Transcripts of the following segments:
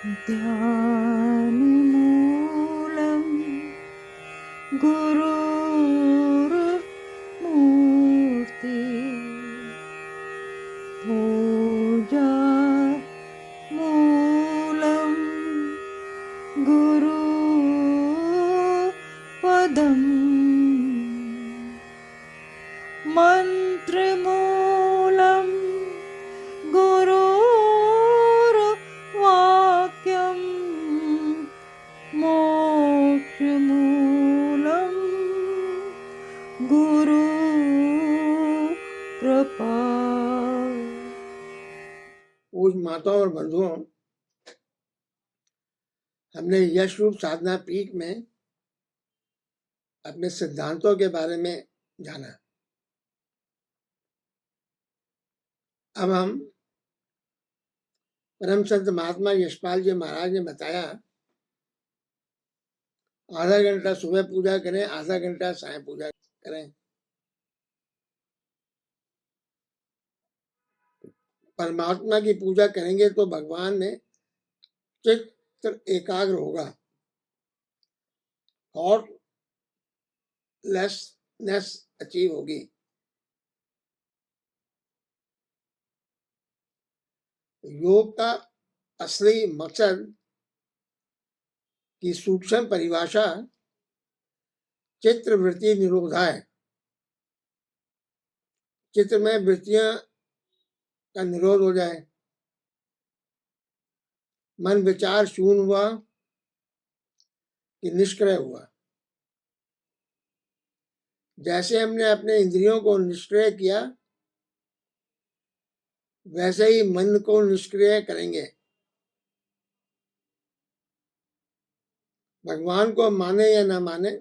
ध्यानमूलं गुरुर्मूर्ति पूजामूलं गुरुपदम् मन्त्रमूलं गुरुर्वाक्यं मोक्षमूलं गुरु कृपा। पूज्य माताओं और बंधुओं, हमने यश रूप साधना पीठ में अपने सिद्धांतों के बारे में जाना। अब हम परम संत महात्मा यशपाल जी महाराज ने बताया, आधा घंटा सुबह पूजा करें, आधा घंटा साय पूजा करें। परमात्मा की पूजा करेंगे तो भगवान में चित्त एकाग्र होगा, थॉटलेसनेस अचीव होगी। योग का असली मकसद की सूक्ष्म परिभाषा चित्र वृत्ति निरोधा है। चित्र में वृत्तियां का निरोध हो जाए, मन विचार शून्य हुआ कि निष्क्रिय हुआ। जैसे हमने अपने इंद्रियों को निष्क्रिय किया, वैसे ही मन को निष्क्रिय करेंगे। भगवान को माने या ना माने,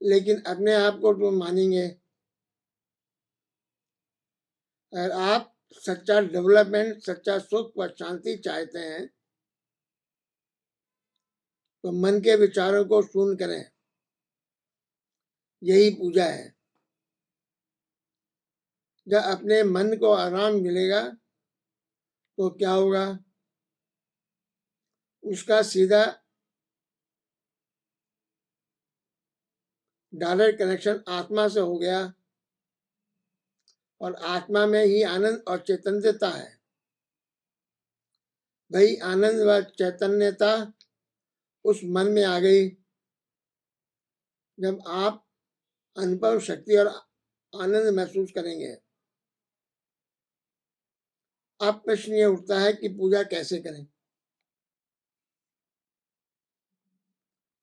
लेकिन अपने आप को तो मानेंगे। अगर आप सच्चा डेवलपमेंट, सच्चा सुख व शांति चाहते हैं तो मन के विचारों को शून्य करें। यही पूजा है। जब अपने मन को आराम मिलेगा तो क्या होगा? उसका सीधा डायरेक्ट कनेक्शन आत्मा से हो गया, और आत्मा में ही आनंद और चैतन्यता है। वही आनंद व चैतन्यता उस मन में आ गई जब आप अनुभव शक्ति और आनंद महसूस करेंगे। अब प्रश्न ये उठता है कि पूजा कैसे करें।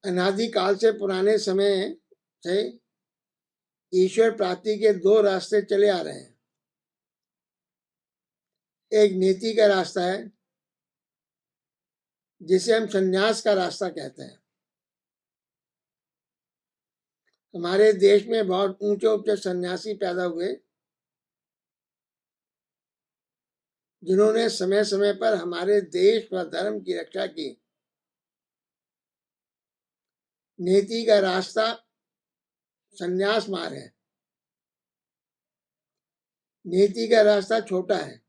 अनादिकाल से, पुराने समय से ईश्वर प्राप्ति के दो रास्ते चले आ रहे हैं। एक नीति का रास्ता है जिसे हम संन्यास का रास्ता कहते हैं। हमारे देश में बहुत ऊंचे ऊंचे सन्यासी पैदा हुए जिन्होंने समय समय पर हमारे देश व धर्म की रक्षा की। नीति का रास्ता संन्यास मार्ग है। नीति का रास्ता छोटा है।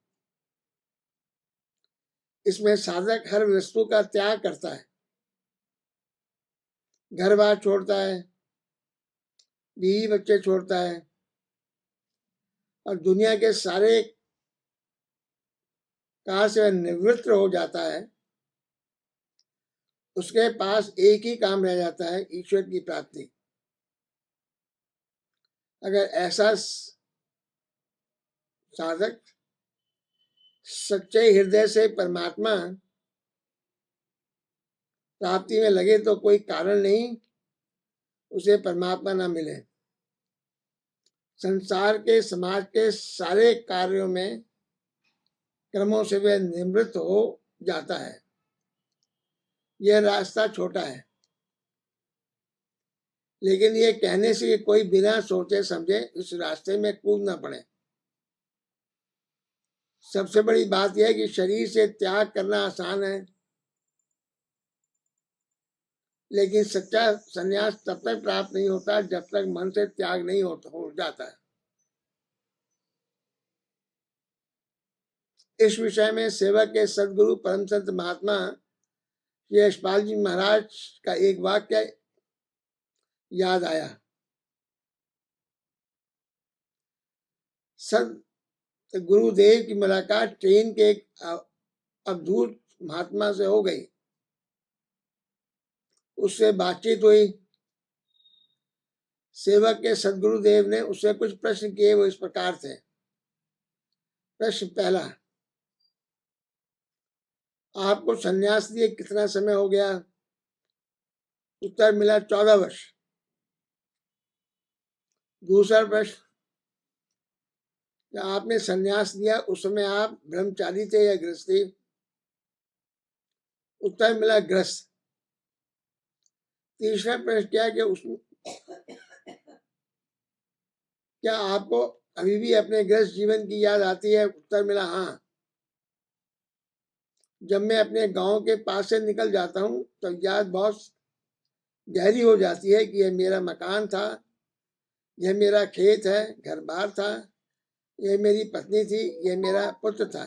इसमें साधक हर वस्तु का त्याग करता है, घर बार छोड़ता है, बीवी बच्चे छोड़ता है, और दुनिया के सारे कार्य से निवृत्त हो जाता है। उसके पास एक ही काम रह जाता है, ईश्वर की प्राप्ति। अगर ऐसा साधक सच्चे हृदय से परमात्मा प्राप्ति में लगे तो कोई कारण नहीं उसे परमात्मा ना मिले। संसार के, समाज के सारे कार्यों में क्रमों से वह निवृत्त हो जाता है। यह रास्ता छोटा है, लेकिन ये कहने से कोई बिना सोचे समझे इस रास्ते में कूद ना पड़े। सबसे बड़ी बात यह है कि शरीर से त्याग करना आसान है, लेकिन सच्चा संन्यास तब तक प्राप्त नहीं होता जब तक मन से त्याग नहीं हो जाता है। इस विषय में सेवा के सदगुरु परम संत महात्मा श्री यशपाल जी महाराज का एक वाक्य याद आया। संत गुरुदेव की मुलाकात ट्रेन के एक अवधूत महात्मा से हो गई। उससे बातचीत हुई। सेवक के सदगुरुदेव ने उससे कुछ प्रश्न किए, वो इस प्रकार थे। प्रश्न पहला, आपको संन्यास दिए कितना समय हो गया? उत्तर मिला 14 वर्ष। दूसरा प्रश्न, जब आपने संन्यास दिया उस समय आप ब्रह्मचारी थे या गृहस्थी? उत्तर मिला गृहस्थ। तीसरा प्रश्न क्या कि उसमें क्या आपको अभी भी अपने गृहस्थ जीवन की याद आती है? उत्तर मिला हाँ। जब मैं अपने गांव के पास से निकल जाता हूँ तब याद बहुत गहरी हो जाती है कि यह मेरा मकान था, यह मेरा खेत है, घर बार था, यह मेरी पत्नी थी, यह मेरा पुत्र था।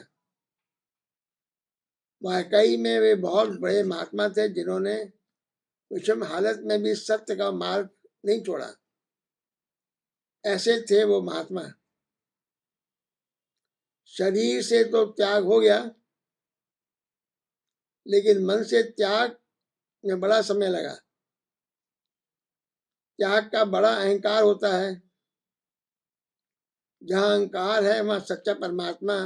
वाकई में वे बहुत बड़े महात्मा थे जिन्होंने विषम हालत में भी सत्य का मार्ग नहीं छोड़ा। ऐसे थे वो महात्मा। शरीर से तो त्याग हो गया, लेकिन मन से त्याग में बड़ा समय लगा। त्याग का बड़ा अहंकार होता है। जहाँ अहंकार है वहाँ सच्चा परमात्मा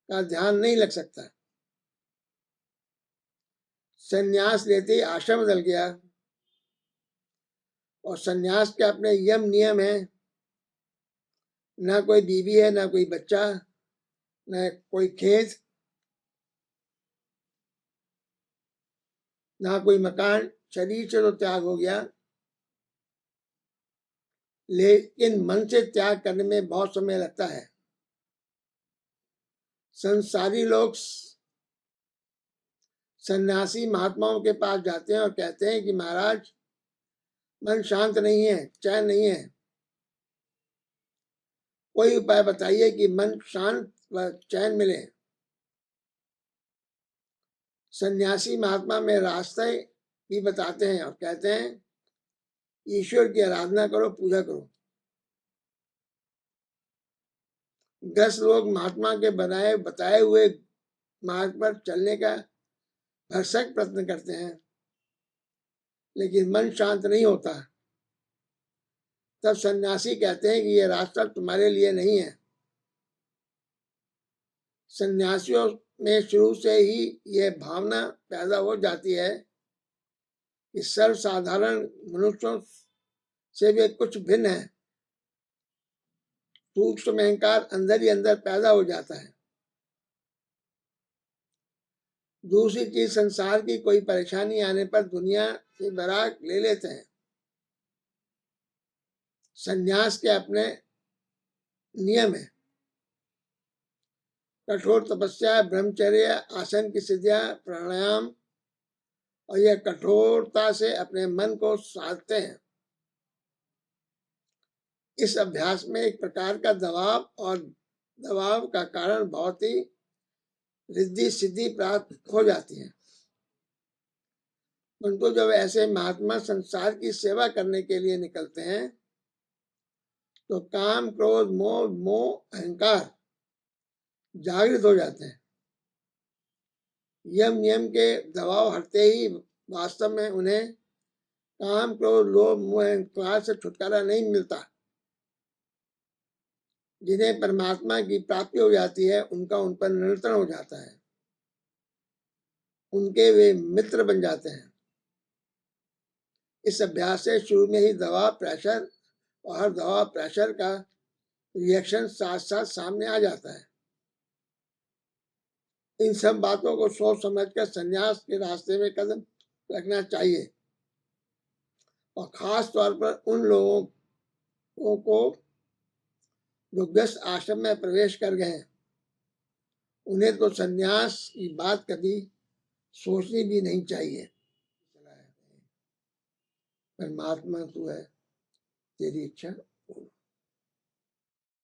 का ध्यान नहीं लग सकता। संन्यास लेते ही आश्रम बदल गया, और संन्यास के अपने यम नियम है। ना कोई बीवी है, ना कोई बच्चा, न कोई खेत, ना कोई मकान। शरीर से तो त्याग हो गया, लेकिन मन से त्याग करने में बहुत समय लगता है। संसारी लोग सन्यासी महात्माओं के पास जाते हैं और कहते हैं कि महाराज मन शांत नहीं है, चैन नहीं है, कोई उपाय बताइए कि मन शांत व चैन मिले। सन्यासी महात्मा में रास्ते भी बताते हैं और कहते हैं ईश्वर की आराधना करो, पूजा करो। गृहस्थ लोग महात्मा के बताए हुए मार्ग पर चलने का भरसक प्रयत्न करते हैं, लेकिन मन शांत नहीं होता। तब सन्यासी कहते हैं कि यह रास्ता तुम्हारे लिए नहीं है। सन्यासियों में शुरू से ही यह भावना पैदा हो जाती है कि सर्वसाधारण मनुष्यों से वे कुछ भिन्न है। सूक्ष्म अहंकार अंदर ही अंदर पैदा हो जाता है। दूसरी चीज, संसार की कोई परेशानी आने पर दुनिया से बराग ले लेते हैं। संन्यास के अपने नियम है। कठोर तपस्या, ब्रह्मचर्य, आसन की सिद्धियां, प्राणायाम, और यह कठोरता से अपने मन को साधते हैं। इस अभ्यास में एक प्रकार का दबाव, और दबाव का कारण बहुत ही रिद्धि सिद्धि प्राप्त हो जाती है। परंतु जब ऐसे महात्मा संसार की सेवा करने के लिए निकलते हैं तो काम, क्रोध, मोह, अहंकार जागृत हो जाते हैं। यम नियम के दबाव हटते ही वास्तव में उन्हें काम, क्रोध, लोभ, मोह, अहंकार से छुटकारा नहीं मिलता। जिन्हें परमात्मा की प्राप्ति हो जाती है उनका उन पर नियंत्रण हो जाता है, उनके वे मित्र बन जाते हैं। इस अभ्यास से शुरू में ही दवा, प्रेशर, और हर दवा प्रेशर का रिएक्शन साथ साथ सामने आ जाता है। इन सब बातों को सोच समझकर संन्यास के रास्ते में कदम रखना चाहिए, और खास तौर पर उन लोगों को जो गृहस्थ आश्रम में प्रवेश कर गए हैं। उन्हें तो संन्यास की बात कभी सोचनी भी नहीं चाहिए। परमात्मा तू है, तेरी इच्छा